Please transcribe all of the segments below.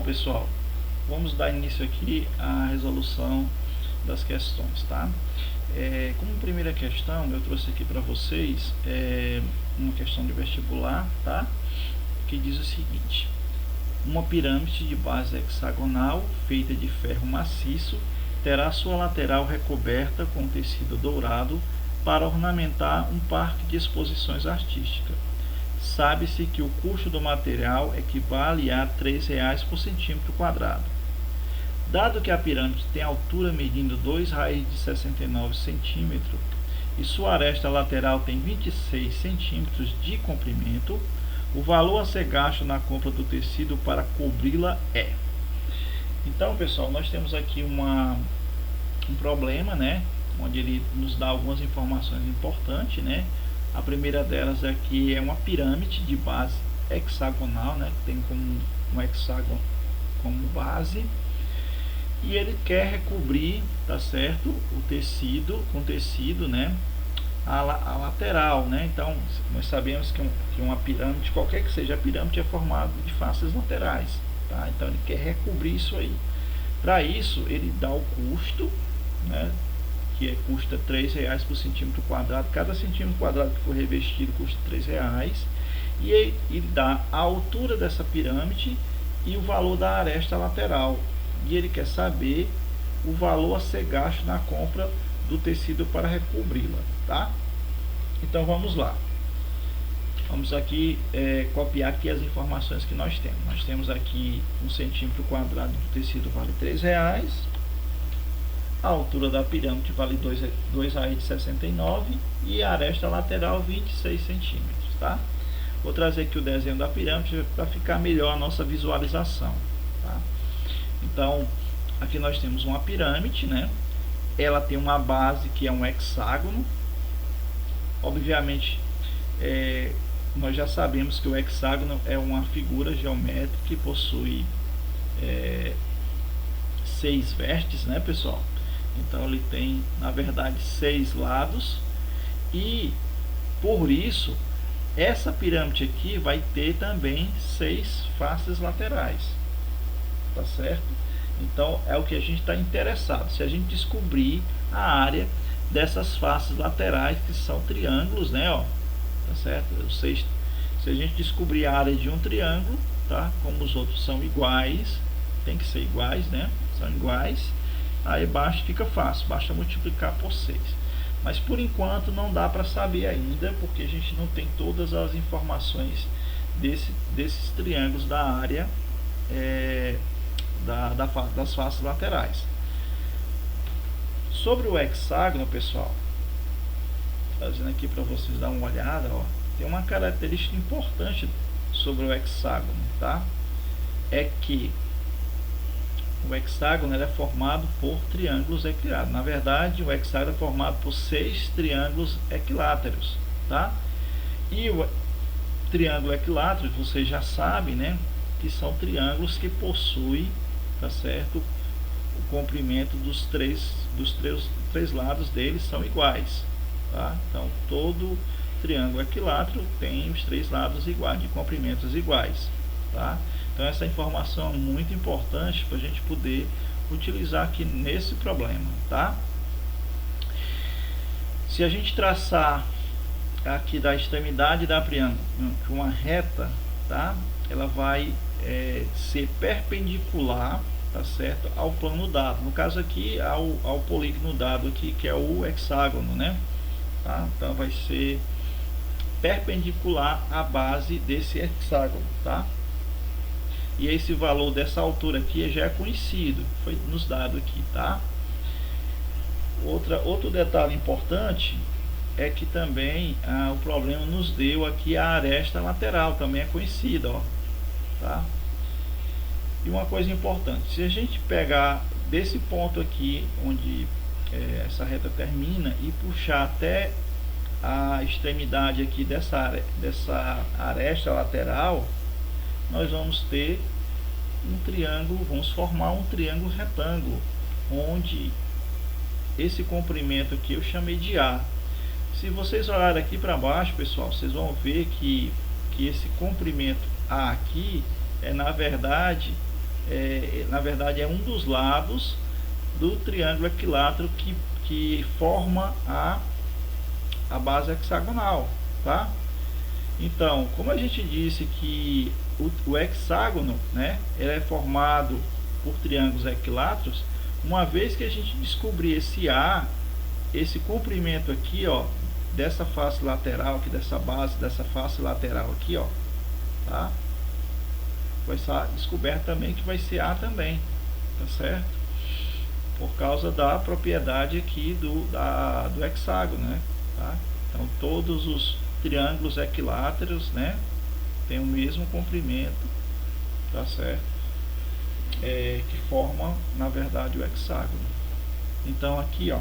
pessoal, vamos dar início aqui à resolução das questões, tá? Como primeira questão, eu trouxe aqui para vocês uma questão de vestibular, tá? Que diz o seguinte: uma pirâmide de base hexagonal feita de ferro maciço terá sua lateral recoberta com tecido dourado para ornamentar um parque de exposições artísticas. Sabe-se que o custo do material equivale a R$ 3,00 por centímetro quadrado. Dado que a pirâmide tem altura medindo 2,69 centímetros e sua aresta lateral tem 26 centímetros de comprimento, o valor a ser gasto na compra do tecido para cobri-la é... Então, pessoal, nós temos aqui um problema, né? Onde ele nos dá algumas informações importantes, né? A primeira delas aqui é uma pirâmide de base hexagonal, né? Que tem como um hexágono como base. E ele quer recobrir, tá certo? O tecido, com tecido, né? A lateral, né? Então, nós sabemos que uma pirâmide, qualquer que seja a pirâmide, é formada de faces laterais, tá? Então, ele quer recobrir isso aí. Para isso, ele dá o custo, né? Que custa R$ 3,00 por centímetro quadrado. Cada centímetro quadrado que for revestido custa R$ 3,00. E ele dá a altura dessa pirâmide e o valor da aresta lateral. E ele quer saber o valor a ser gasto na compra do tecido para recobri-la, tá? Então vamos lá. Vamos aqui copiar aqui as informações que nós temos. Nós temos aqui um centímetro quadrado do tecido vale R$ 3,00. A altura da pirâmide vale R$ 2,69 e a aresta lateral 26 centímetros, tá? Vou trazer aqui o desenho da pirâmide para ficar melhor a nossa visualização, tá? Então, aqui nós temos uma pirâmide, né? Ela tem uma base que é um hexágono. Obviamente, nós já sabemos que o hexágono é uma figura geométrica que possui 6 vértices, né, pessoal? Então ele tem, na verdade, 6 lados, e por isso essa pirâmide aqui vai ter também 6 faces laterais, tá certo? Então é o que a gente está interessado, se a gente descobrir a área dessas faces laterais, que são triângulos, né, ó, tá certo? Se a gente descobrir a área de um triângulo, tá? Como os outros são iguais, tem que ser iguais, né? São iguais. Aí baixo fica fácil, basta multiplicar por 6. Mas por enquanto não dá para saber ainda, porque a gente não tem todas as informações desses triângulos da área das faces laterais. Sobre o hexágono, pessoal, trazendo aqui para vocês dar uma olhada, ó, tem uma característica importante sobre o hexágono, tá? É que o hexágono é formado por triângulos equiláteros. Na verdade, o hexágono é formado por 6 triângulos equiláteros, tá? E o triângulo equilátero, vocês já sabem, né, que são triângulos que possuem, tá certo, o comprimento dos três lados deles são iguais, tá? Então, todo triângulo equilátero tem os 3 lados iguais, de comprimentos iguais, tá? Então essa informação é muito importante para a gente poder utilizar aqui nesse problema, tá? Se a gente traçar aqui da extremidade da pirâmide uma reta, tá? Ela vai ser perpendicular, tá certo, ao plano dado. No caso aqui ao polígono dado aqui, que é o hexágono, né? Tá? Então vai ser perpendicular à base desse hexágono, tá? E esse valor dessa altura aqui já é conhecido, foi nos dado aqui, tá? Outro detalhe importante é que também o problema nos deu aqui a aresta lateral, também é conhecida, ó, tá? E uma coisa importante, se a gente pegar desse ponto aqui, onde essa reta termina, e puxar até a extremidade aqui dessa aresta lateral, nós vamos ter um triângulo, vamos formar um triângulo retângulo, onde esse comprimento aqui eu chamei de A. Se vocês olharem aqui para baixo, pessoal, vocês vão ver que esse comprimento A aqui é, na verdade, na verdade é um dos lados do triângulo equilátero que forma a base hexagonal, tá? Então, como a gente disse que o hexágono, né, ele é formado por triângulos equiláteros, uma vez que a gente descobrir esse A, esse comprimento aqui, ó, dessa face lateral aqui, dessa base, dessa face lateral aqui, ó, tá? Vai ser descoberto também que vai ser A também, tá certo? Por causa da propriedade aqui do hexágono, né? Tá? Então todos os triângulos equiláteros, né, tem o mesmo comprimento, tá certo? Que forma, na verdade, o hexágono. Então aqui, ó,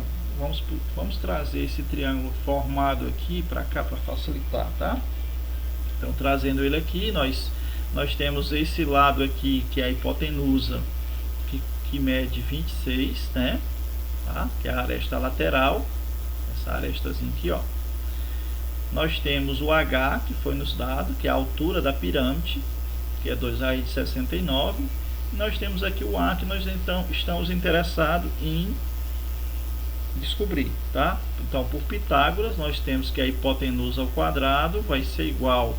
vamos trazer esse triângulo formado aqui para cá para facilitar, tá? Então trazendo ele aqui, nós temos esse lado aqui que é a hipotenusa, que mede 26, né? Tá? Que é a aresta lateral, essa arestazinha aqui, ó. Nós temos o H, que foi nos dado, que é a altura da pirâmide, que é 2 raiz de 69. E nós temos aqui o A, que nós então estamos interessados em descobrir, tá? Então, por Pitágoras, nós temos que a hipotenusa ao quadrado vai ser igual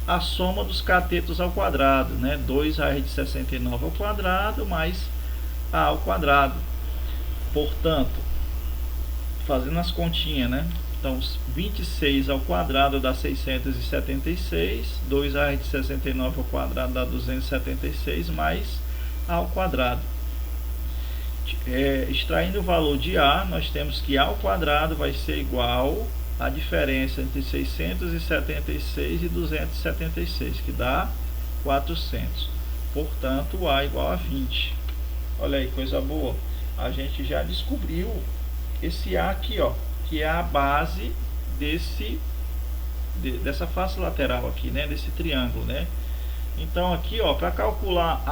à soma dos catetos ao quadrado, né? 2 raiz de 69 ao quadrado mais A ao quadrado. Portanto, fazendo as continhas, né? Então, 26 ao quadrado dá 676, 2 raiz de 69 ao quadrado dá 276, mais A ao quadrado. Extraindo o valor de A, nós temos que A ao quadrado vai ser igual à diferença entre 676 e 276, que dá 400. Portanto, o A igual a 20. Olha aí, coisa boa. A gente já descobriu esse A aqui, ó, que é a base dessa face lateral aqui, né, desse triângulo, né? Então aqui, ó, para calcular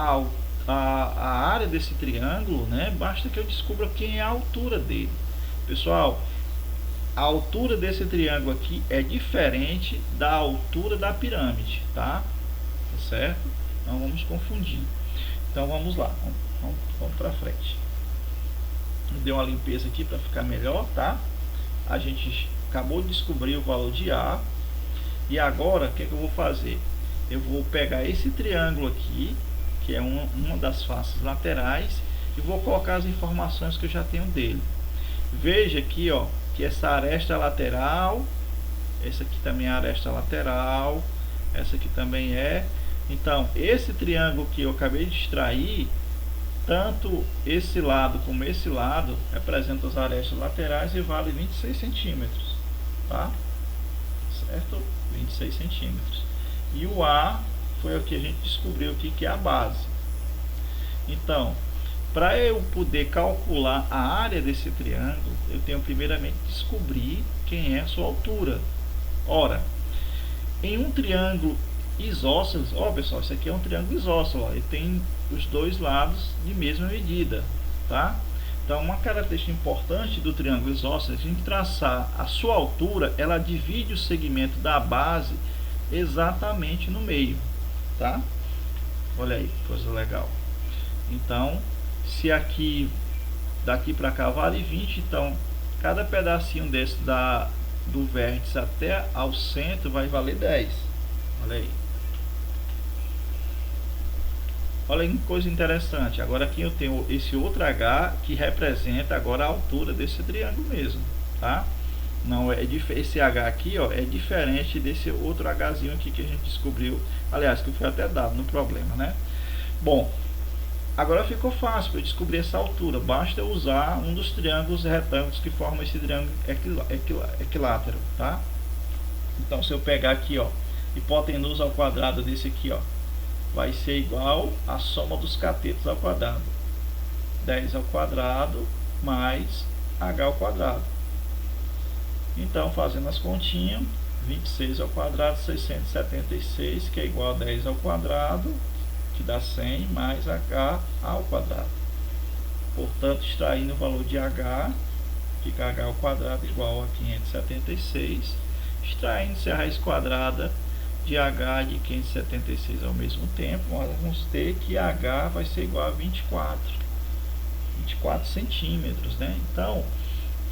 a área desse triângulo, né, basta que eu descubra quem é a altura dele. Pessoal, a altura desse triângulo aqui é diferente da altura da pirâmide, tá? Tá certo? Não vamos confundir. Então vamos lá, vamos para frente. Deu uma limpeza aqui para ficar melhor, tá? A gente acabou de descobrir o valor de A. E agora, o que eu vou fazer? Eu vou pegar esse triângulo aqui, que é uma das faces laterais, e vou colocar as informações que eu já tenho dele. Veja aqui, ó, que essa aresta lateral, essa aqui também é a aresta lateral, essa aqui também é. Então, esse triângulo que eu acabei de extrair, tanto esse lado como esse lado representam as arestas laterais e vale 26 centímetros, tá? Certo? 26 centímetros. E o A foi o que a gente descobriu aqui, que é a base. Então, para eu poder calcular a área desse triângulo, eu tenho primeiramente que descobrir quem é a sua altura. Ora, em um triângulo isósceles, ó pessoal, isso aqui é um triângulo isósceles, ó, ele tem os dois lados de mesma medida, tá? Então, uma característica importante do triângulo isósceles, a gente traçar a sua altura, ela divide o segmento da base exatamente no meio, tá? Olha aí, coisa legal. Então, se aqui daqui para cá vale 20, então cada pedacinho desse do vértice até ao centro vai valer 10. Olha aí. Olha que coisa interessante. Agora aqui eu tenho esse outro H que representa agora a altura desse triângulo mesmo, tá? Não é esse H aqui, ó, é diferente desse outro Hzinho aqui que a gente descobriu. Aliás, que foi até dado no problema, né? Bom, agora ficou fácil para eu descobrir essa altura. Basta eu usar um dos triângulos retângulos que formam esse triângulo equilátero, tá? Então, se eu pegar aqui, ó, hipotenusa ao quadrado desse aqui, ó, vai ser igual à soma dos catetos ao quadrado. 10 ao quadrado mais H ao quadrado. Então, fazendo as continhas, 26 ao quadrado, 676, que é igual a 10 ao quadrado, que dá 100, mais H ao quadrado. Portanto, extraindo o valor de H, fica H ao quadrado igual a 576. Extraindo-se a raiz quadrada de H de 576 ao mesmo tempo, nós vamos ter que H vai ser igual a 24 centímetros, né? Então,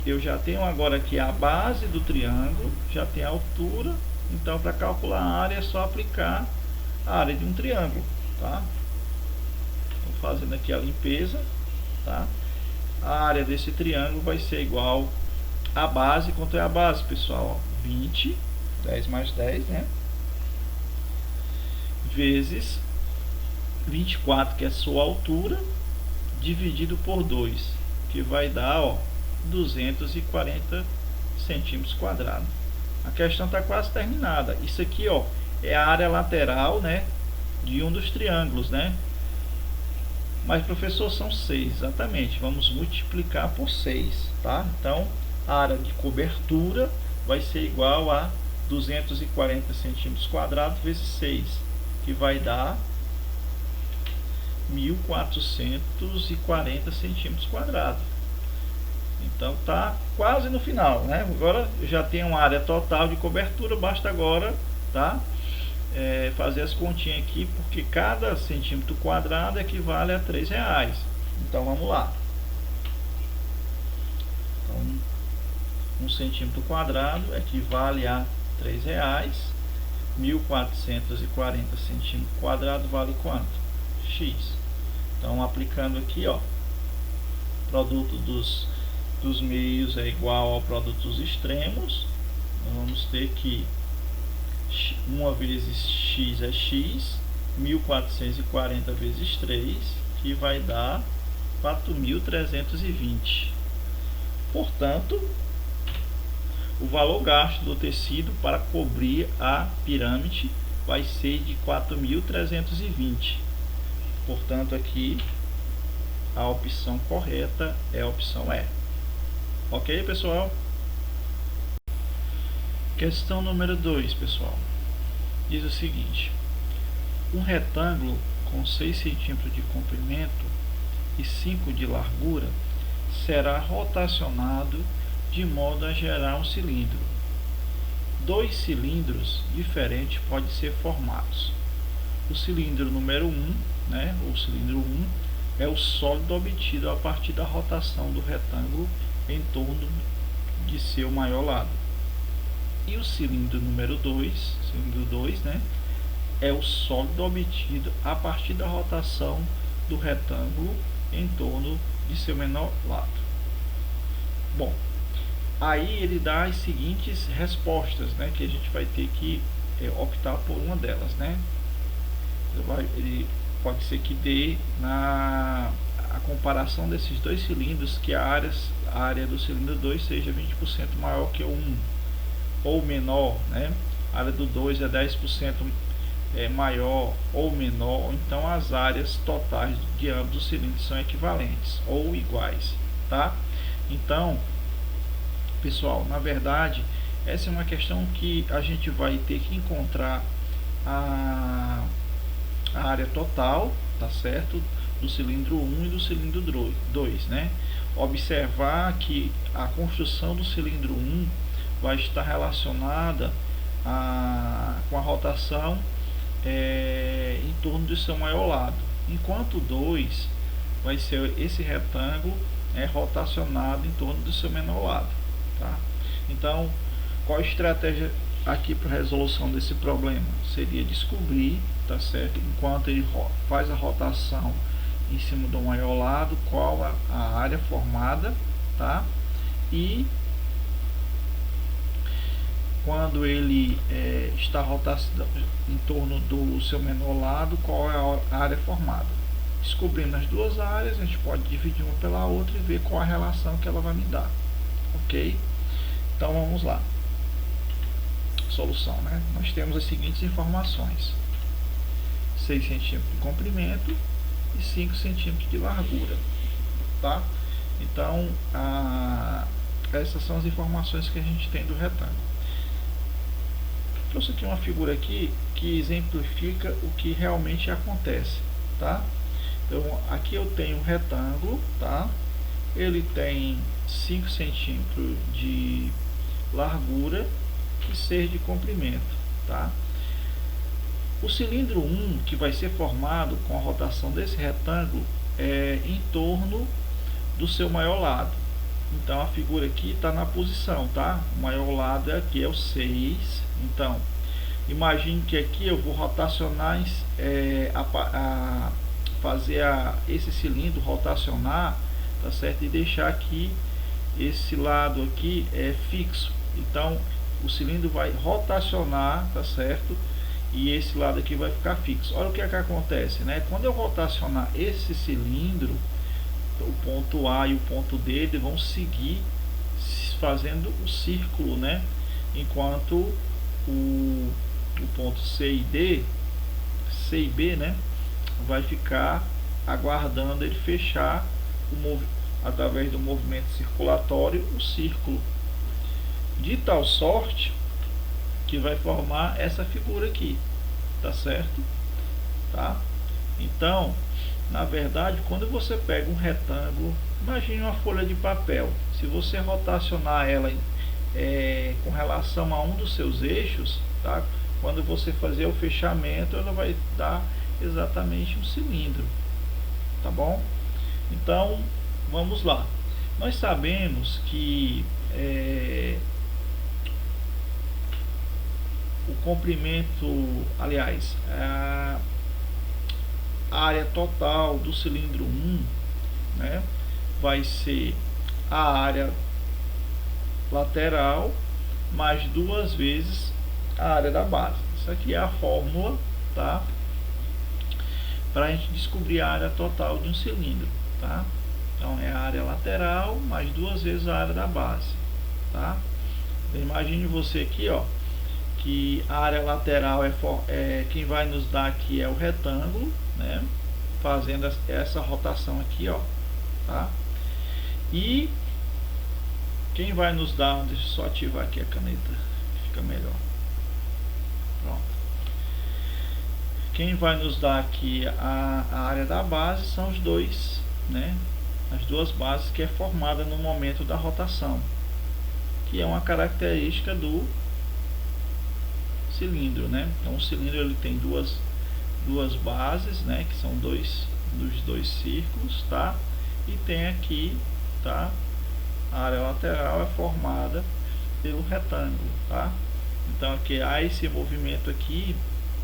eu já tenho agora aqui a base do triângulo, já tem a altura, então para calcular a área é só aplicar a área de um triângulo, tá? Estou fazendo aqui a limpeza, tá? A área desse triângulo vai ser igual a base. Quanto é a base, pessoal? 20, 10 mais 10, né? Vezes 24, que é a sua altura, dividido por 2, que vai dar, ó, 240 centímetros quadrados. A questão está quase terminada. Isso aqui, ó, é a área lateral, né, de um dos triângulos, né? Mas, professor, são 6, exatamente. Vamos multiplicar por 6, tá? Então, a área de cobertura vai ser igual a 240 centímetros quadrados vezes 6, que vai dar 1440 centímetros quadrados. Então tá quase no final, né? Agora já tem uma área total de cobertura, basta agora, tá? Fazer as continhas aqui, porque cada centímetro quadrado equivale a R$3. Então vamos lá. Então, 1 centímetro quadrado equivale a R$3. 1440 centímetros quadrados vale quanto? X. Então, aplicando aqui, ó, produto dos meios é igual ao produto dos extremos. Então, vamos ter que 1 vezes x é x, 1440 vezes 3, que vai dar 4.320. Portanto, o valor gasto do tecido para cobrir a pirâmide vai ser de 4.320. Portanto, aqui a opção correta é a opção E. Ok, pessoal? Questão número 2, pessoal. Diz o seguinte: um retângulo com 6 centímetros de comprimento e 5 de largura será rotacionado de modo a gerar um cilindro. 2 cilindros diferentes podem ser formados. O cilindro número 1, né, o cilindro 1 é o sólido obtido a partir da rotação do retângulo em torno de seu maior lado. E o cilindro número 2, cilindro 2, né, é o sólido obtido a partir da rotação do retângulo em torno de seu menor lado. Bom, aí ele dá as seguintes respostas, né, que a gente vai ter que optar por uma delas, né? Ele pode ser que dê a comparação desses dois cilindros, que a área do cilindro 2 seja 20% maior que o 1, ou menor, né? A área do 2 é 10% maior ou menor, então as áreas totais de ambos os cilindros são equivalentes ou iguais, tá? Então, pessoal, na verdade, essa é uma questão que a gente vai ter que encontrar a área total, tá certo? Do cilindro 1 e do cilindro 2, né? Observar que a construção do cilindro 1 vai estar relacionada com a rotação em torno do seu maior lado, enquanto o 2 vai ser esse retângulo rotacionado em torno do seu menor lado, tá? Então, qual a estratégia aqui para a resolução desse problema? Seria descobrir, tá certo, enquanto ele faz a rotação em cima do maior lado, qual a área formada, tá? E quando ele está rotando em torno do seu menor lado, qual é a área formada. Descobrindo as duas áreas, a gente pode dividir uma pela outra e ver qual a relação que ela vai me dar, ok? Então vamos lá. Solução, né? Nós temos as seguintes informações: 6 centímetros de comprimento e 5 centímetros de largura, tá? Então, essas são as informações que a gente tem do retângulo. Trouxe aqui uma figura aqui que exemplifica o que realmente acontece, tá? Então, aqui eu tenho um retângulo, tá? Ele tem 5 centímetros de largura e 6 de comprimento, tá? O cilindro 1, que vai ser formado com a rotação desse retângulo, é em torno do seu maior lado. Então a figura aqui está na posição, tá? O maior lado aqui é o 6. Então, imagine que aqui eu vou rotacionar, fazer esse cilindro rotacionar, tá certo? E deixar aqui esse lado aqui fixo. Então o cilindro vai rotacionar, tá certo? E esse lado aqui vai ficar fixo. Olha o que é que acontece, né? Quando eu rotacionar esse cilindro, o ponto A e o ponto D vão seguir fazendo o círculo, né? Enquanto o ponto C e D, C e B, né, vai ficar aguardando ele fechar através do movimento circulatório o círculo, de tal sorte que vai formar essa figura aqui, tá certo? Tá? Então, na verdade, quando você pega um retângulo, imagine uma folha de papel, se você rotacionar ela com relação a um dos seus eixos, tá? Quando você fazer o fechamento, ela vai dar exatamente um cilindro, tá bom? Então, vamos lá. Nós sabemos que o comprimento, aliás, a área total do cilindro 1, né, vai ser a área lateral mais 2 vezes a área da base. Isso aqui é a fórmula, tá? Para a gente descobrir a área total de um cilindro, tá? Então é a área lateral mais 2 vezes a área da base, tá? Então, imagine você aqui, ó, que a área lateral quem vai nos dar aqui é o retângulo, né? Fazendo essa rotação aqui, ó, tá? E quem vai nos dar, deixa eu só ativar aqui a caneta, que fica melhor. Pronto. Quem vai nos dar aqui a área da base são os dois, né? As duas bases que é formada no momento da rotação, que é uma característica do cilindro, né? Então o cilindro ele tem duas bases, né? Que são dos dois círculos, tá? E tem aqui, tá? A área lateral é formada pelo retângulo, tá? Então aqui há esse movimento aqui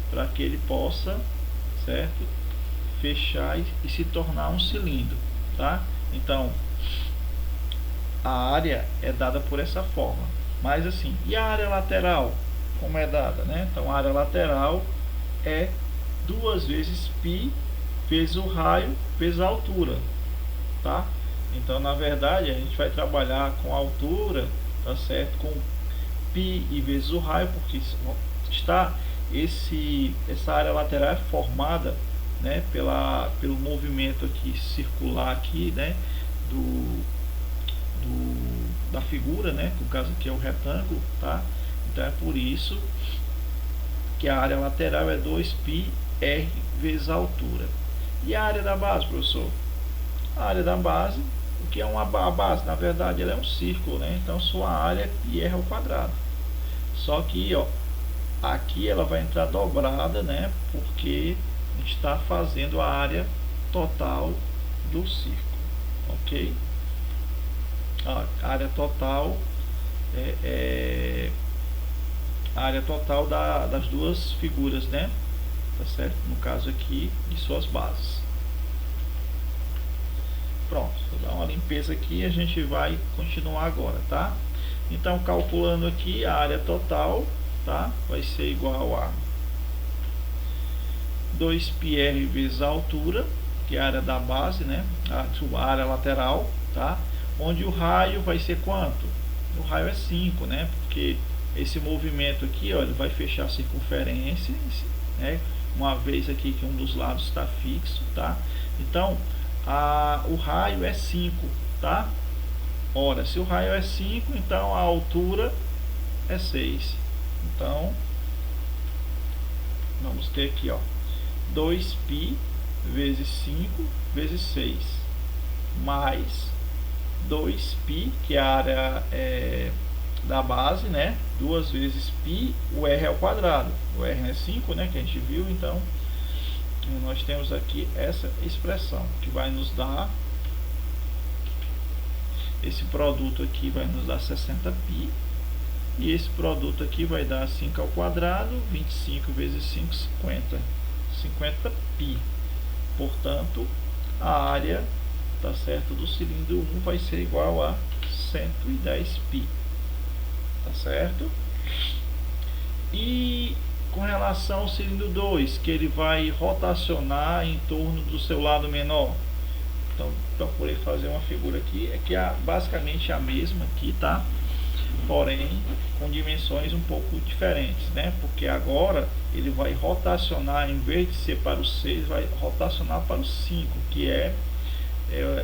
para que ele possa, certo, fechar e se tornar um cilindro, tá? Então a área é dada por essa forma. Mas assim, e a área lateral como é dada, né? Então a área lateral é 2 vezes π vezes o raio vezes a altura, tá? Então na verdade a gente vai trabalhar com a altura, tá certo? Com π e vezes o raio, porque essa área lateral é formada, né, pelo movimento aqui circular aqui, né, da figura, né, no caso aqui é o retângulo, tá? Então é por isso que a área lateral é 2πr vezes a altura. E a área da base, professor? A área da base, o que é a base? Na verdade ela é um círculo, né? Então sua área πr ao quadrado. Só que, ó, aqui ela vai entrar dobrada, né? Porque a gente está fazendo a área total do círculo, ok? A área total a área total das duas figuras, né? Tá certo? No caso aqui, de suas bases. Pronto, vou dar uma limpeza aqui e a gente vai continuar agora, tá? Então, calculando aqui a área total, tá? Vai ser igual a 2πr vezes a altura, que é a área da base, né? A área lateral, tá? Onde o raio vai ser quanto? O raio é 5, né? Porque esse movimento aqui, ó, ele vai fechar a circunferência, né? Uma vez aqui que um dos lados está fixo, tá? Então, o raio é 5, tá? Ora, se o raio é 5, então a altura é 6. Então, vamos ter aqui, ó, 2π vezes 5 vezes 6, mais 2π, que é a área da base, né? 2 vezes π, o r ao quadrado. O r é 5, né? Que a gente viu, então nós temos aqui essa expressão que vai nos dar, esse produto aqui vai nos dar 60π, e esse produto aqui vai dar 5 ao quadrado, 25 vezes 5, 50π. Portanto, a área, tá certo, do cilindro 1 vai ser igual a 110π, tá certo? E com relação ao cilindro 2, que ele vai rotacionar em torno do seu lado menor, então procurei fazer uma figura aqui, é que basicamente a mesma aqui, tá? Porém com dimensões um pouco diferentes, né? Porque agora ele vai rotacionar, em vez de ser para o 6, vai rotacionar para o 5, que é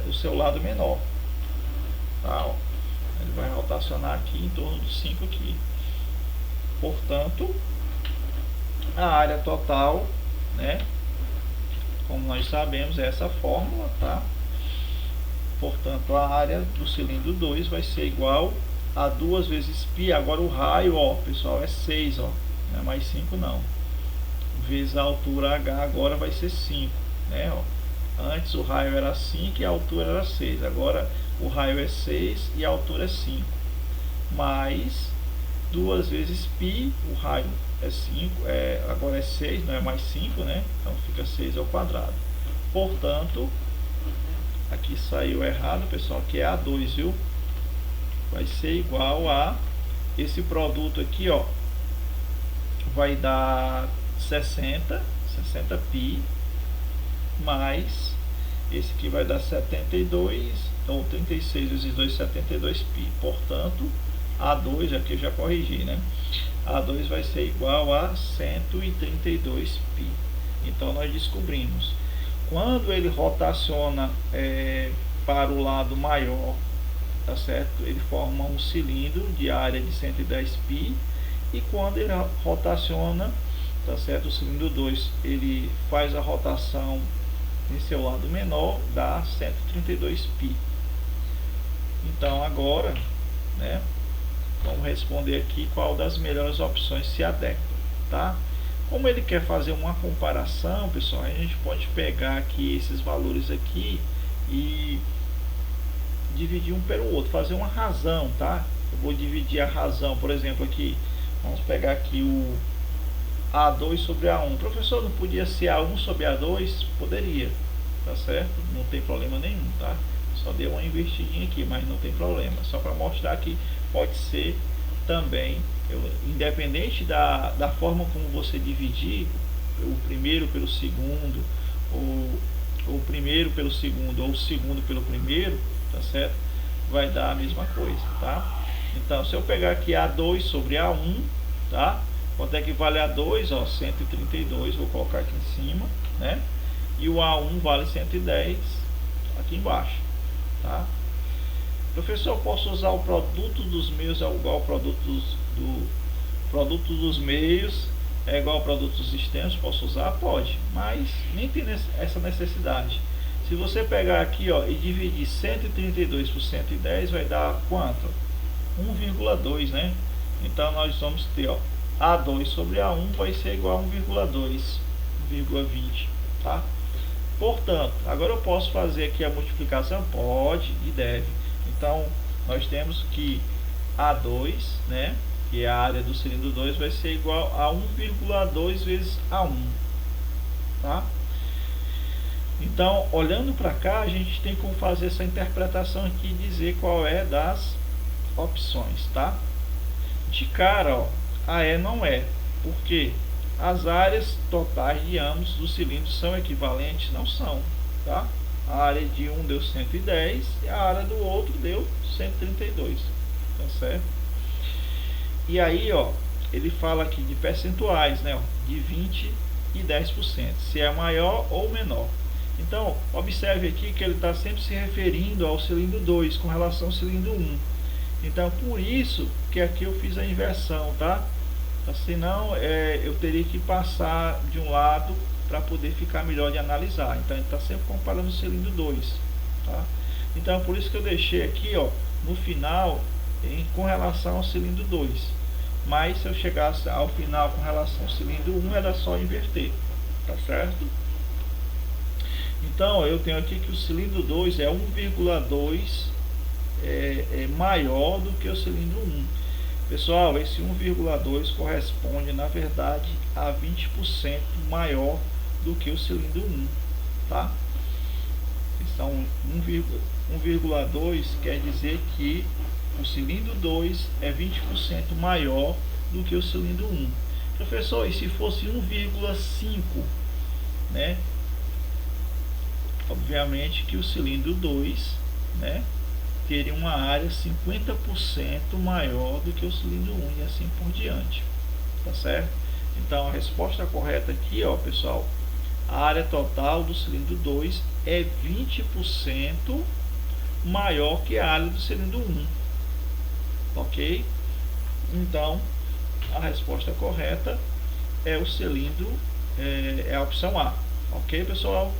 o seu lado menor, tá? Ele vai rotacionar aqui em torno do 5 aqui. Portanto, a área total, né, como nós sabemos, é essa fórmula, tá? Portanto, a área do cilindro 2 vai ser igual a 2 vezes π. Agora o raio, ó, pessoal, é 6, ó, não é mais 5 não. Vezes a altura h agora vai ser 5, né, ó. Antes o raio era 5 e a altura era 6. Agora o raio é 6 e a altura é 5. Mais 2 vezes π, o raio é 5, agora é 6, não é mais 5, né? Então fica 6 ao quadrado. Portanto, aqui saiu errado, pessoal, que é A2, viu? Vai ser igual a esse produto aqui, ó. Vai dar 60π, mais esse aqui vai dar 72, ou 36 vezes 2, 72π. Portanto, A2, aqui eu já corrigi, né? A2 vai ser igual a 132π. Então nós descobrimos, quando ele rotaciona para o lado maior, tá certo? Ele forma um cilindro de área de 110π, e quando ele rotaciona, tá certo, o cilindro 2, ele faz a rotação em seu lado menor, dá 132π. Então agora, né, vamos responder aqui qual das melhores opções se adequa, tá? Como ele quer fazer uma comparação, pessoal, a gente pode pegar aqui esses valores aqui e dividir um pelo outro, fazer uma razão, tá? Eu vou dividir a razão, por exemplo, aqui, vamos pegar aqui o A2 sobre A1. Professor, não podia ser A1 sobre A2? Poderia, tá certo? Não tem problema nenhum, tá? Só deu uma invertidinha aqui, mas não tem problema. Só para mostrar que pode ser também, independente da forma como você dividir, o primeiro pelo segundo, ou o primeiro pelo segundo, ou o segundo pelo primeiro, tá certo? Vai dar a mesma coisa, tá? Então, se eu pegar aqui A2 sobre A1, tá? Quanto é que vale A2? Ó, 132, vou colocar aqui em cima, né? E o A1 vale 110 aqui embaixo, tá? Professor, eu posso usar o produto dos meios é igual ao produto dos meios é igual ao produto dos extensos? Posso usar? Pode, mas nem tem essa necessidade. Se você pegar aqui, ó, e dividir 132 por 110, vai dar quanto? 1,2, né? Então nós vamos ter, ó, A2 sobre A1 vai ser igual a 1,2, 1,20, tá? Portanto, agora eu posso fazer aqui a multiplicação? Pode e deve. Então, nós temos que A2, né, que é a área do cilindro 2, vai ser igual a 1,2 vezes A1, tá? Então, olhando para cá, a gente tem como fazer essa interpretação aqui e dizer qual é das opções, tá? De cara, ó, a E não é, porque as áreas totais de ambos dos cilindros são equivalentes? Não são, tá? A área de um deu 110 e a área do outro deu 132, tá certo? E aí, ó, ele fala aqui de percentuais, né, ó, de 20 e 10%, se é maior ou menor. Então, observe aqui que ele está sempre se referindo ao cilindro 2 com relação ao cilindro 1. Então, por isso que aqui eu fiz a inversão, tá? Senão, eu teria que passar de um lado para poder ficar melhor de analisar. Então, ele está sempre comparando o cilindro 2, tá? Então, por isso que eu deixei aqui, ó, no final, com relação ao cilindro 2. Mas se eu chegasse ao final com relação ao cilindro 1, era só inverter, tá certo? Então eu tenho aqui que o cilindro 2 é 1,2 maior do que o cilindro 1. Pessoal, esse 1,2 corresponde na verdade a 20% maior do que o cilindro 1, tá? Então 1,2 quer dizer que o cilindro 2 é 20% maior do que o cilindro 1. Professor, e se fosse 1,5, né? Obviamente que o cilindro 2, né, teria uma área 50% maior do que o cilindro 1 e assim por diante, tá certo? Então a resposta correta aqui, ó, pessoal, a área total do cilindro 2 é 20% maior que a área do cilindro 1, ok? Então a resposta correta é o cilindro, é a opção A, ok, pessoal?